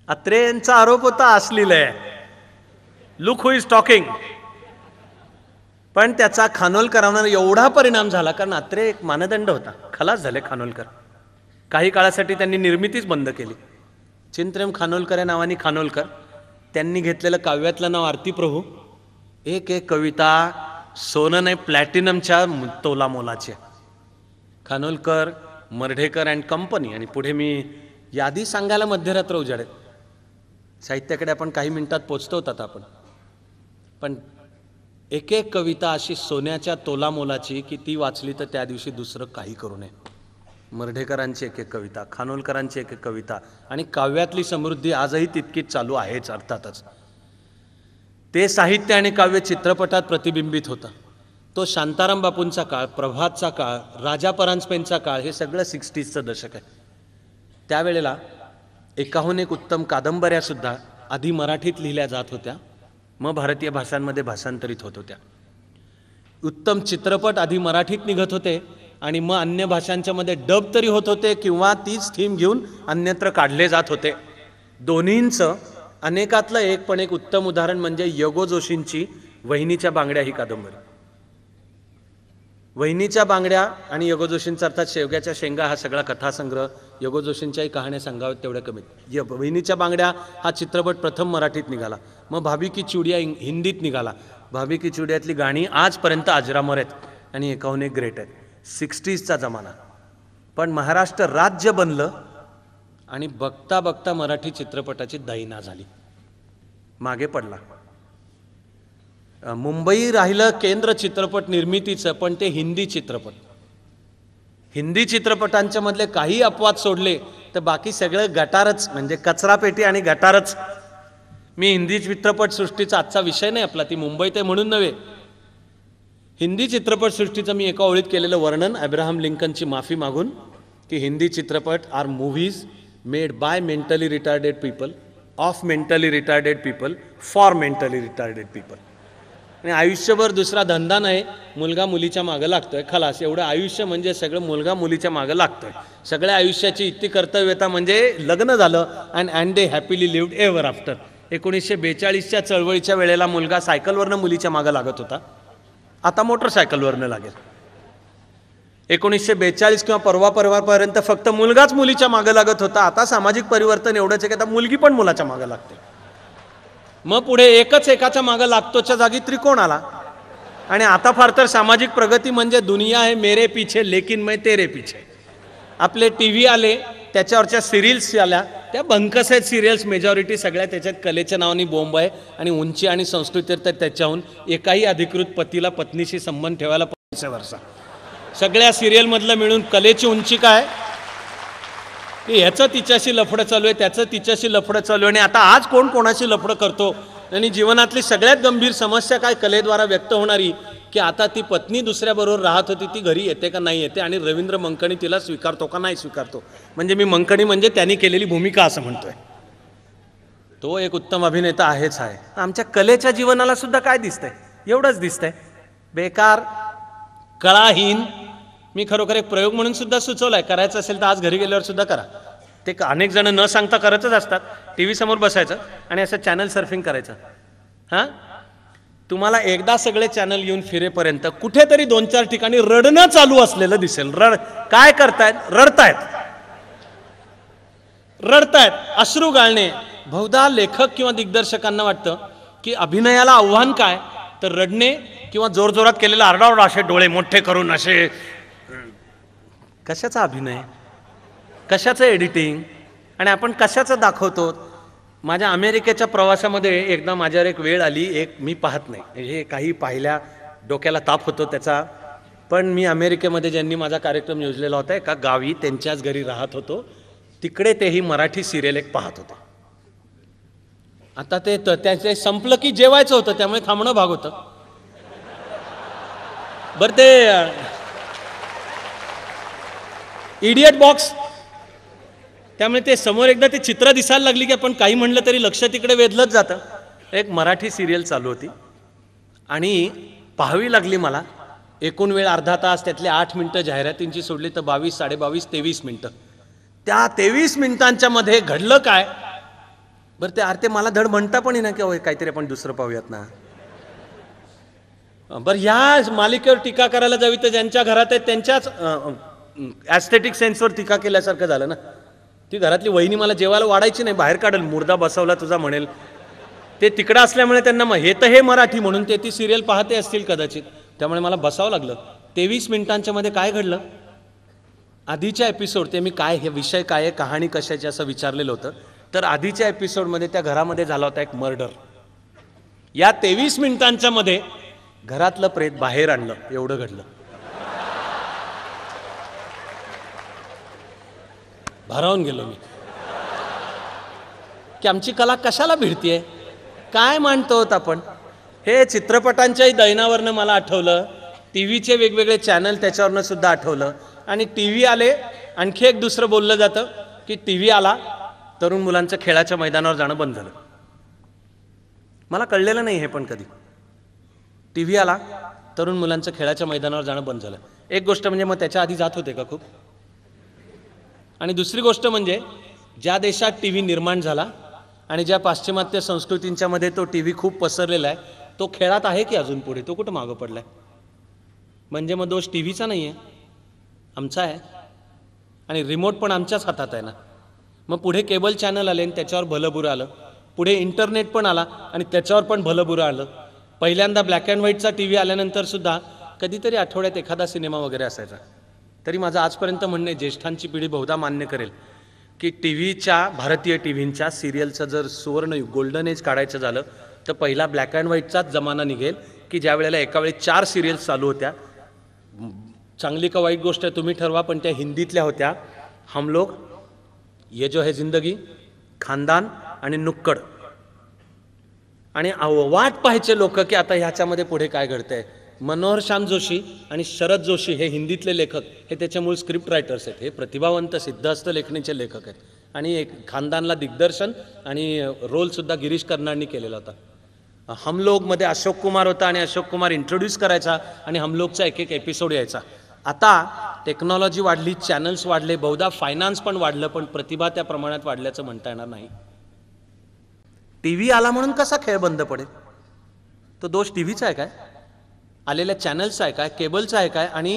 अत्रेंचा आरोप होता अश्लील आहे. Look who is talking. पण त्याचा खानोलकरांवर एवढा परिणाम झाला, कारण अत्रे एक मानदंड होता. खलास झाले खानोलकर. काही काळासाठी त्यांनी निर्मितीच बंद केली. चिंत्रम खानोलकर या नावाने खानोलकर. त्यांनी घेतलेलं काव्यातलं नाव आरती प्रभू. एक एक कविता सोनं नाही प्लॅटिनमच्या तोलामोलाची. Khanolkar, Mardhekar and company. आणि पुढे मी यादी सांगायला मध्यरात्र उजाडेल. साहित्याकडे आपण काही मिनिटात पोचतोतात आपण. पण एक एक कविता अशी सोन्याच्या तोलामोलाची की ती वाचली तर त्या दिवशी दुसरं काही करू नये. मर्ढेकरांची एक एक कविता, खानोलकरांची एक एक कविता. आणि काव्यातली समृद्धी आजही तितकीच चालू आहेच अर्थातच. ते साहित्य आणि काव्य चित्रपटात प्रतिबिंबित होतं. तो शांताराम बापूंचा काळ, प्रभातचा काळ, राजा परांजपेंचा काळ, हे सगळं 60चं दशक आहे. त्यावेळेला एकाहून एक उत्तम कादंबऱ्यासुद्धा आधी मराठीत लिहिल्या जात होत्या, मग भारतीय भाषांमध्ये भाषांतरित होत होत्या. उत्तम चित्रपट आधी मराठीत निघत होते आणि मग अन्य भाषांच्या मध्ये डब तरी होत होते किंवा तीच थीम घेऊन अन्यत्र काढले जात होते. दोन्हींचं अनेकातलं एक पण एक उत्तम उदाहरण म्हणजे यगो जोशींची वहिनीच्या बांगड्या ही कादंबरी. वहिनीच्या बांगड्या आणि यगो जोशींचा अर्थात शेवग्याच्या शेंगा हा सगळा कथासंग्रह, यगो जोशींच्याही कहाण्या सांगाव्यात तेवढ्या कमीत. वहिनीच्या बांगड्या हा चित्रपट प्रथम मराठीत निघाला. मग भाभी की चुडिया हिंदीत निघाला. भाभी की चुडियातली गाणी आजपर्यंत अजरामर आहेत आणि एकाहून एक ग्रेट आहेत. 60चा जमाना. पण महाराष्ट्र राज्य बनलं आणि बघता बघता मराठी चित्रपटाची दैना झाली, मागे पडला. मुंबई राहिलं केंद्र चित्रपट निर्मितीचं, पण ते हिंदी चित्रपट. हिंदी चित्रपटांच्या मधले काही अपवाद सोडले तर बाकी सगळं गटारच, म्हणजे कचरापेटी आणि गटारच. मी हिंदी चित्रपटसृष्टीचा आजचा विषय नाही आपला, ती मुंबईत आहे म्हणून नव्हे. हिंदी चित्रपटसृष्टीचं मी एका ओळीत केलेलं वर्णन अब्राहम लिंकनची माफी मागून की हिंदी चित्रपट are movies made by mentally retarded people, of mentally retarded people, for mentally retarded people. आणि आयुष्यभर दुसरा धंदा नाही, मुलगा मुलीच्या मागं लागतोय, खलास. एवढं आयुष्य म्हणजे सगळं मुलगा मुलीच्या मागं लागतोय. सगळ्या आयुष्याची इतकी कर्तव्यता म्हणजे लग्न झालं and they happily lived ever after. 1942च्या चळवळीच्या वेळेला मुलगा सायकलवरनं मुलीच्या मागं लागत होता, आता मोटरसायकलवरनं लागेल. 1942 किंवा परवापर्यंत फक्त मुलगाच मुलीच्या मागं लागत होता, आता सामाजिक परिवर्तन एवढंच आहे की आता मुलगी पण मुलाच्या मागं लागते. मग पुढे एकच एकाच्या मागं लागतोच्या जागी त्रिकोण आला. आणि आता फार तर सामाजिक प्रगती म्हणजे दुनिया आहे मेरे पीछे लेकिन मैं तेरे पीछे. आपले TV आले, त्याच्यावरच्या सिरियल्स आल्या, त्या भंकस आहेत सिरियल्स मेजॉरिटी सगळ्या. त्याच्यात कलेच्या नावाने बोंब आहे आणि उंची आणि संस्कृती तर त्याच्याहून एकाही अधिकृत पतीला पत्नीशी संबंध ठेवायला पैसे वर्षा. सगळ्या सिरियलमधलं मिळून कलेची उंची काय की ह्याचं तिच्याशी लफडं चालू आहे, त्याचं तिच्याशी लफडं चालू आहे. आणि आता आज कोण कोणाशी लफडं करतो. आणि जीवनातली सगळ्यात गंभीर समस्या काय कलेद्वारा व्यक्त होणारी की आता ती पत्नी दुसऱ्याबरोबर राहत होती, ती घरी येते का नाही येते आणि रवींद्र मंकणी तिला स्वीकारतो का नाही स्वीकारतो. म्हणजे मी मंकणी म्हणजे त्यांनी केलेली भूमिका असं म्हणतोय. तो एक उत्तम अभिनेता आहेच आहे. आमच्या कलेच्या जीवनाला सुद्धा काय दिसतंय, एवढंच दिसतंय, बेकार, कळाहीन. मी खरोखर एक प्रयोग म्हणून सुद्धा सुचवलाय, करायचं असेल तर आज घरी गेल्यावर सुद्धा करा. ते अनेक जण न सांगता करतच असतात. TV समोर बसायचं आणि असं चॅनल सर्फिंग करायचं. हां, तुम्हाला एकदा सगळे चॅनल येऊन फिरेपर्यंत कुठेतरी 2-4 ठिकाणी रडणं चालू असलेलं दिसेल. काय करतायत, रडतायत, अश्रू गाळणे. बहुधा लेखक किंवा दिग्दर्शकांना वाटतं की अभिनयाला आव्हान काय तर रडणे किंवा जोरजोरात केलेला आरडाओरडा, असे डोळे मोठे करून असे कशाचा अभिनय, कशाचं एडिटिंग आणि आपण कशाचं दाखवतो. माझ्या अमेरिकेच्या प्रवासामध्ये एकदा माझ्यावर एक वेळ आली, मी पाहत नाही, हे काही पाहिल्या डोक्याला ताप होतो त्याचा. पण मी अमेरिकेमध्ये ज्यांनी माझा कार्यक्रम योजलेला होता एका गावी त्यांच्याच घरी राहत होतो. तिकडे तेही मराठी सिरियल एक पाहत होते. आता ते त्याचे संपलं की जेवायचं होतं, त्यामुळे थांबणं भाग होतं. बरं ते इडियट बॉक्स, त्यामुळे ते समोर एकदा ते चित्र दिसायला लागली की आपण काही म्हणलं तरी लक्ष तिकडे वेधलंच जातं. एक मराठी सिरियल चालू होती आणि पाहावी लागली मला. एकूण वेळ अर्धा तास, त्यातले 8 मिनिटं जाहिरातींची सोडली तर 22, 22.5, 23 मिनिटं. त्या 23 मिनिटांच्या मध्ये घडलं काय बरं ते मला धड म्हणता पण ना की काहीतरी आपण दुसरं पाहूयात ना. बरं ह्या मालिकेवर टीका करायला जावी तर ज्यांच्या घरात आहेत त्यांच्याच ॲस्थेटिक सेन्सवर टीका केल्यासारखं झालं ना. ती घरातली वहिनी मला जेवायला वाढायची नाही, बाहेर काढेल, मुर्दा बसवला तुझा म्हणेल. ते तिकडं असल्यामुळे त्यांना हे मराठी म्हणून ते ती सिरियल पाहते असतील कदाचित, त्यामुळे मला बसावं लागलं. 23 मिनिटांच्या मध्ये काय घडलं. आधीच्या एपिसोड ते मी काय हे विषय काय आहे, कहाणी कशाची असं विचारलेलं होतं. तर आधीच्या एपिसोडमध्ये त्या घरामध्ये झाला होता एक मर्डर. या 23 मिनिटांच्या मध्ये घरातलं प्रेत बाहेर आणलं, एवढं घडलं. भारावून गेलो मी की आमची कला कशाला भिडतीये, काय मांडतो आपण. हे चित्रपटांच्याही दैनावरनं मला आठवलं, टीव्हीचे वेगवेगळे चॅनल त्याच्यावरनं सुद्धा आठवलं. आणि टीव्ही आले, आणखी एक दुसरं बोललं जातं की टीव्ही आला, तरुण मुलांचं खेळाच्या मैदानावर जाणं बंद झालं. मला कळलेलं नाही हे पण कधी. टीव्ही आला, तरुण मुलांचं खेळाच्या मैदानावर जाणं बंद झालं. एक गोष्ट म्हणजे मग त्याच्या आधी जात होते का खूप. आणि दुसरी गोष्ट म्हणजे ज्या देशात टीव्ही निर्माण झाला आणि ज्या पाश्चिमात्य संस्कृतींच्या मध्ये तो टीव्ही खूप पसरलेला आहे, तो खेळात आहे की अजून पुढे, तो कुठं मागं पडलाय. म्हणजे मग दोष टीव्हीचा नाही आहे, आमचा आहे. आणि रिमोट पण आमच्याच हातात आहे ना. मग पुढे केबल चॅनल आले आणि त्याच्यावर भलं बुरं आलं. पुढे इंटरनेट पण आला आणि त्याच्यावर पण भलं बुरं आलं. पहिल्यांदा ब्लॅक अँड व्हाईटचा टीव्ही आल्यानंतर सुद्धा कधीतरी आठवड्यात एखादा सिनेमा वगैरे असायचा. तरी माझं आजपर्यंत म्हणणे, ज्येष्ठांची पिढी बहुधा मान्य करेल की टीव्हीच्या, भारतीय टीव्हींच्या सिरियलचं जर सुवर्ण गोल्डन एज काढायचं झालं तर पहिला ब्लॅक अँड व्हाईटचाच जमाना निघेल की ज्या वेळेला एका वेळी 4 सिरियल्स चालू होत्या. चांगली का वाईट गोष्ट आहे तुम्ही ठरवा, पण त्या हिंदीतल्या होत्या. हम लोग, ये जो है जिंदगी, खानदान आणि नुक्कड. आणि वाट पाहायचे लोक की आता ह्याच्यामध्ये पुढे काय घडतंय. मनोहर श्याम जोशी आणि शरद जोशी हे हिंदीतले लेखक, हे त्याच्या मूळ स्क्रिप्ट रायटर्स आहेत. हे प्रतिभावंत सिद्धहस्त लेखणीचे लेखक आहेत. आणि एक खानदानला दिग्दर्शन आणि रोलसुद्धा गिरीश कर्नाडनी केलेला होता. हम लोगमध्ये अशोक कुमार होता आणि अशोक कुमार इंट्रोड्यूस करायचा आणि हम लोगचा एक एपिसोड यायचा. आता टेक्नॉलॉजी वाढली, चॅनल्स वाढले, बहुधा फायनान्स पण वाढलं, पण प्रतिभा त्या प्रमाणात वाढल्याचं म्हणता येणार नाही. टीव्ही आला म्हणून कसा खेळ बंद पडेल. तो दोष टीव्हीचा आहे काय, आलेल्या चॅनल्सचा आहे काय, केबलचा आहे काय आणि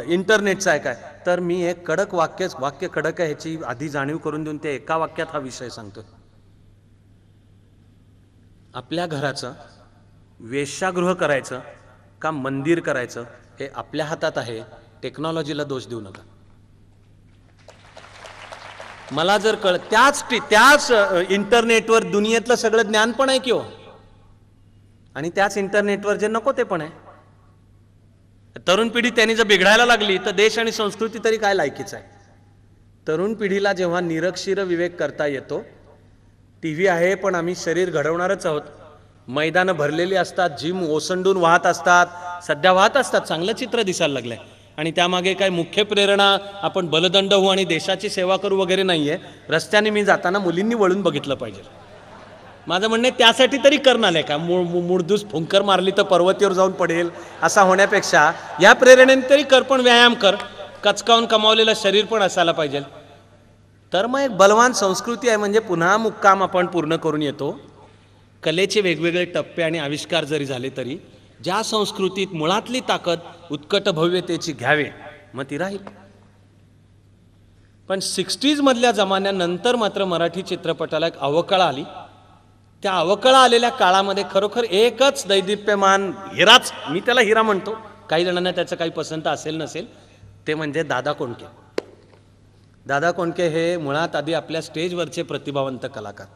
इंटरनेटचा आहे काय. तर मी एक कडक वाक्य कडक आहे ह्याची आधी जाणीव करून देऊन ते एका वाक्यात हा विषय सांगतोय. आपल्या घराचं वेश्यागृह करायचं का मंदिर करायचं हे आपल्या हातात आहे. टेक्नॉलॉजीला दोष देऊ नका. मला जर त्याच इंटरनेटवर दुनियेतलं सगळं ज्ञान पण आहे की हो, आणि त्याच इंटरनेटवर जे नको ते पण आहे. तरुण पिढी त्यांनी जर बिघडायला लागली तर देश आणि संस्कृती तरी काय लायकीच आहे. तरुण पिढीला जेव्हा निरक्षीर विवेक करता येतो, टीव्ही आहे पण आम्ही शरीर घडवणारच आहोत, मैदानं भरलेली असतात, जिम ओसंडून वाहत असतात, सध्या वाहत असतात, चांगलं चित्र दिसायला लागलंय. आणि त्यामागे काय मुख्य प्रेरणा आपण बलदंड होऊ आणि देशाची सेवा करू वगैरे नाहीये. रस्त्याने मी जाताना मुलींनी वळून बघितलं पाहिजे. माझं म्हणणे त्यासाठी तरी कर्ण आलंय का. मुळदूस फुंकर मारली तर पर्वतीवर जाऊन पडेल असा होण्यापेक्षा या प्रेरणेने तरी कर, पण व्यायाम कर. कचकावून कमावलेलं शरीर पण असायला पाहिजे. तर मग एक बलवान संस्कृती आहे. म्हणजे पुन्हा मुक्काम आपण पूर्ण करून येतो. कलेचे वेगवेगळे टप्पे आणि आविष्कार जरी झाले तरी ज्या संस्कृतीत मुळातली ताकद उत्कट भव्यतेची घ्यावे मग ती राहील. पण 60s मधल्या जमान्यानंतर मात्र मराठी चित्रपटाला एक अवकळा आली. त्या अवकळा आलेल्या काळामध्ये खरोखर एकच दैदिप्यमान हिराच, मी त्याला हिरा म्हणतो, काही जणांना त्याचं काही पसंत असेल नसेल, ते म्हणजे दादा कोंडके. दादा कोंडके हे मुळात आधी आपल्या स्टेजवरचे प्रतिभावंत कलाकार.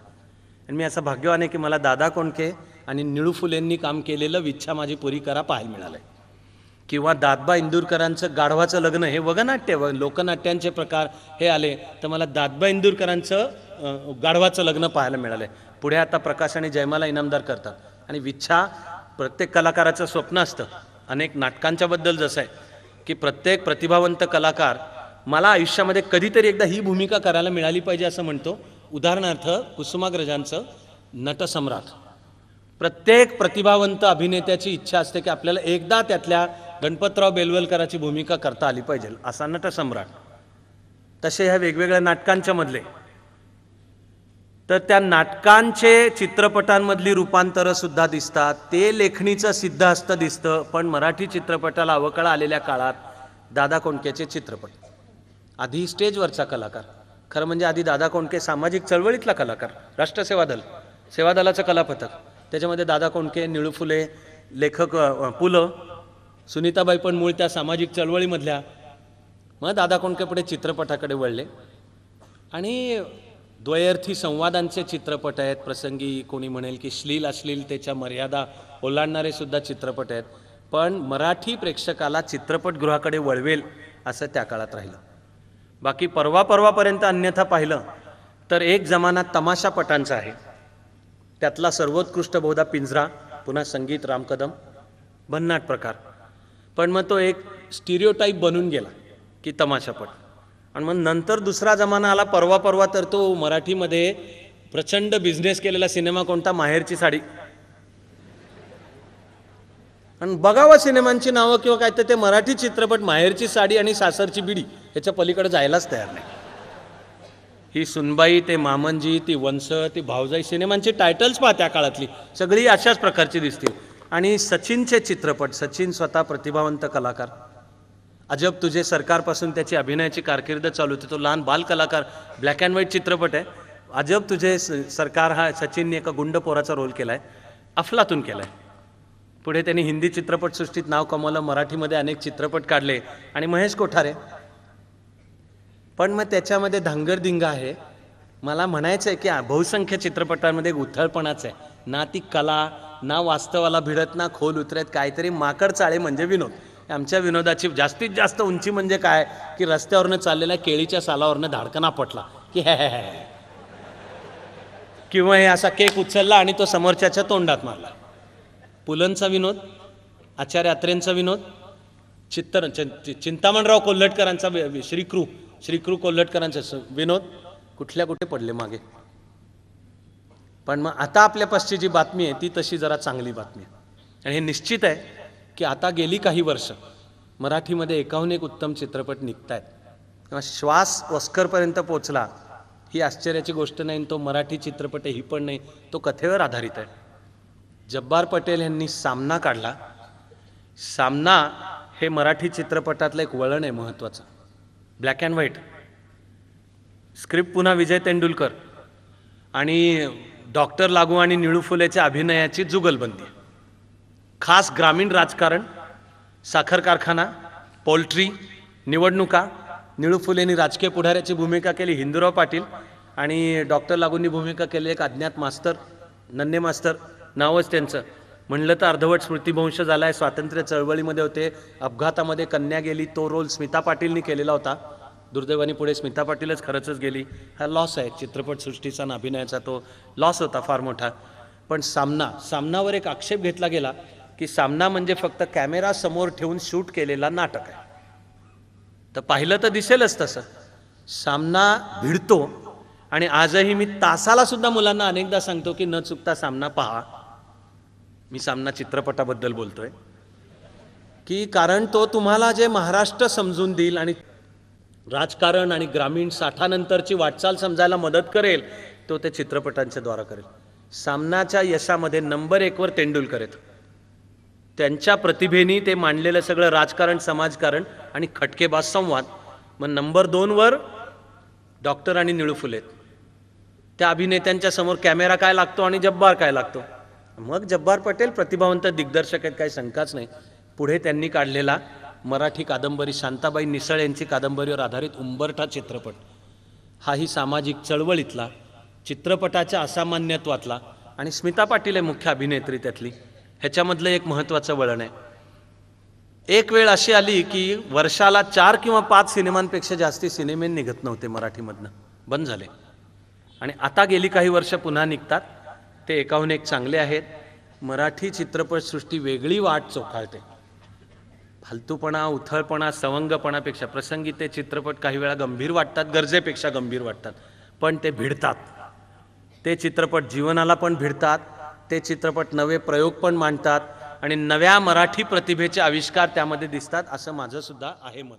आणि मी असं भाग्यवान आहे की मला दादा कोंडके आणि निळू फुलेंनी काम केलेलं विच्छा माझी पुरी करा पाहायला मिळालं. किंवा दादबा इंदूरकरांचं गाढवाचं लग्न हे वगनाट्य लोकनाट्यांचे प्रकार हे आले तर मला दादबा इंदूरकरांचं गाढवाचं लग्न पाहायला मिळालं. पुढे आता प्रकाश आणि जयमाला इनामदार करतात. आणि विच्छा प्रत्येक कलाकाराचं स्वप्न असतं. अनेक नाटकांच्या बद्दल जसं आहे की प्रत्येक प्रतिभावंत कलाकार मला आयुष्यामध्ये कधीतरी एकदा ही भूमिका करायला मिळाली पाहिजे असं म्हणतो. उदाहरणार्थ कुसुमाग्रजांचं नटसम्राट. प्रत्येक प्रतिभावंत अभिनेत्याची इच्छा असते की आपल्याला एकदा त्यातल्या गणपतराव बेलवलकराची भूमिका करता आली पाहिजे असा नटसम्राट. तसे ह्या वेगवेगळ्या नाटकांच्या मधले तर त्या नाटकांचे चित्रपटांमधली रूपांतरं सुद्धा दिसतात. ते लेखणीचं सिद्धहस्त दिसतं. पण मराठी चित्रपटाला अवकळा आलेल्या काळात दादा कोंडकेचे चित्रपट आधी स्टेजवरचा कलाकार. खरं म्हणजे आधी दादा कोंडके सामाजिक चळवळीतला कलाकार. राष्ट्रसेवा दल सेवादलाचं कलापथक त्याच्यामध्ये दादा कोंडके, निळू फुले, लेखक पु ल, सुनीताबाई पण मूळ त्या सामाजिक चळवळीमधल्या. मग दादा कोंडके पुढे चित्रपटाकडे वळले आणि द्वयर्थी संवादांचे चित्रपट आहेत. प्रसंगी कोणी म्हणेल की अश्लीलतेच्या मर्यादा ओलांडणारे सुद्धा चित्रपट आहेत. पण मराठी प्रेक्षकाला चित्रपटगृहाकडे वळवेल असं त्या काळात राहिलं. बाकी परवापर्यंत अन्यथा पाहिलं तर एक जमाना तमाशापटांचा आहे. त्यातला सर्वोत्कृष्ट बहुधा पिंजरा, पुन्हा संगीत राम कदम, भन्नाट प्रकार. पण मग तो एक स्टिरियोटाईप बनून गेला की तमाशापट. आणि मग नंतर दुसरा जमाना आला परवा तर तो मराठीमध्ये प्रचंड बिझनेस केलेला सिनेमा कोणता, माहेरची साडी. आणि बघावं सिनेमांची नावं किंवा काय तर ते मराठी चित्रपट माहेरची साडी आणि सासरची बिडी ह्याच्या पलीकडे जायलाच तयार नाही. ही सुनबाई, ते मामनजी, ती वंश, ती भावजाई सिनेमांची टायटल्स पहा त्या काळातली सगळी अशाच प्रकारची दिसतील. आणि सचिनचे चित्रपट, सचिन स्वतः प्रतिभावंत कलाकार. अजब तुझे सरकारपासून त्याची अभिनयाची कारकीर्द चालू होती. तो लहान बाल कलाकार, ब्लॅक अँड व्हाईट चित्रपट आहे. अजब तुझे सरकार हा सचिनने एका गुंड पोराचा रोल केला आहे, अफलातून केला आहे. पुढे त्यांनी हिंदी चित्रपटसृष्टीत नाव कमवलं, मराठीमध्ये अनेक चित्रपट काढले. आणि महेश कोठारे. पण मग त्याच्यामध्ये धांगरदिंगा आहे. मला म्हणायचं आहे की बहुसंख्य चित्रपटांमध्ये एक उथळपणाच आहे. ना ती कला, ना वास्तवाला भिडत, ना खोल उतरत, काहीतरी माकड चाळे म्हणजे विनोद. आमच्या विनोदाची जास्तीत जास्त उंची म्हणजे काय की रस्त्यावरनं चाललेल्या केळीच्या सालावरनं धाडकन आपटला की हे हे हे, किंवा हे असा केक उचलला आणि तो समोरच्याच्या तोंडात मारला. पुलंचा विनोद, आचार्य अत्रेंचा विनोद, चिंतामणराव कोल्हटकरांचा श्रीकृ कोल्हटकरांचा विनोद कुठे पडले मागे. पण मग आता आपल्या पासची जी बातमी आहे ती तशी जरा चांगली बातमी आहे. आणि हे निश्चित आहे की आता गेली काही वर्ष मराठीमध्ये एकाहून एक उत्तम चित्रपट निघत आहेत. किंवा श्वास ऑस्करपर्यंत पोचला ही आश्चर्याची गोष्ट नाही. तो मराठी चित्रपट ही पण नाही, तो कथेवर आधारित आहे. जब्बार पटेल यांनी सामना काढला. सामना हे मराठी चित्रपटातलं एक वळण आहे महत्त्वाचं. ब्लॅक अँड व्हाईट स्क्रिप्ट, पुन्हा विजय तेंडुलकर आणि डॉक्टर लागू आणि निळू फुलेच्या अभिनयाची जुगलबंदी. खास ग्रामीण राजकारण, साखर कारखाना, पोल्ट्री, निवडणुका. निळू फुलेंनी राजकीय पुढाऱ्याची भूमिका केली, हिंदूराव पाटील. आणि डॉक्टर लागूंनी भूमिका केली एक अज्ञात मास्तर, नन्हे मास्तर नावच त्यांचं. म्हणलं तर अर्धवट स्मृतिभ्रंश झाला आहे. स्वातंत्र्य चळवळीमध्ये होते, अपघातामध्ये कन्या गेली, तो रोल स्मिता पाटीलनी केलेला होता. दुर्दैवाने पुढे स्मिता पाटीलच खरंच गेली. हा लॉस आहे चित्रपटसृष्टीचा आणि अभिनयाचा, तो लॉस होता फार मोठा. पण सामनावर एक आक्षेप घेतला गेला की सामना म्हणजे फक्त कॅमेरा समोर ठेवून शूट केलेला नाटक आहे. तर पाहिलं तर दिसेलच तसं. सामना भिडतो. आणि आजही मी तासाला सुद्धा मुलांना अनेकदा सांगतो की न चुकता सामना पहा. मी सामना चित्रपटाबद्दल बोलतोय की कारण तो तुम्हाला जे महाराष्ट्र समजून देईल आणि राजकारण आणि ग्रामीण साठानंतरची वाटचाल समजायला मदत करेल तो ते चित्रपटांच्या द्वारा करेल. सामनाच्या यशामध्ये नंबर 1 वर तेंडुलकर आहेत. त्यांच्या प्रतिभेनी ते मांडलेलं सगळं राजकारण, समाजकारण आणि खटकेबाज संवाद. मग नंबर 2 वर डॉक्टर आणि निळू फुले. त्या अभिनेत्यांच्या समोर कॅमेरा काय लागतो आणि जब्बार काय लागतो. मग जब्बार पटेल प्रतिभावंत दिग्दर्शक आहेत, काही शंकाच नाही. पुढे त्यांनी काढलेला मराठी कादंबरी शांताबाई निसळ यांची कादंबरीवर आधारित उंबरठा चित्रपट हाही सामाजिक चळवळीतला, चित्रपटाच्या असामान्यत्वातला, आणि स्मिता पाटील आहे मुख्य अभिनेत्री त्यातली, ह्याच्यामधलं एक महत्त्वाचं वळण आहे. एक वेळ अशी आली की वर्षाला 4 किंवा 5 सिनेमांपेक्षा जास्ती सिनेमे निघत नव्हते मराठीमधनं, बंद झाले. आणि आता गेली काही वर्ष पुन्हा निघतात. ते एकाहून एक चांगले आहेत. मराठी चित्रपटसृष्टी वेगळी वाट चोखाळते. फालतूपणा, उथळपणा, सवंगपणापेक्षा प्रसंगी ते चित्रपट काही वेळा गंभीर वाटतात, गरजेपेक्षा गंभीर वाटतात, पण ते भिडतात. ते चित्रपट जीवनाला पण भिडतात. ते चित्रपट नवे प्रयोग पण मांडतात आणि नव्या मराठी प्रतिभेचे आविष्कार त्यामध्ये दिसतात, असं माझं सुद्धा आहे मत.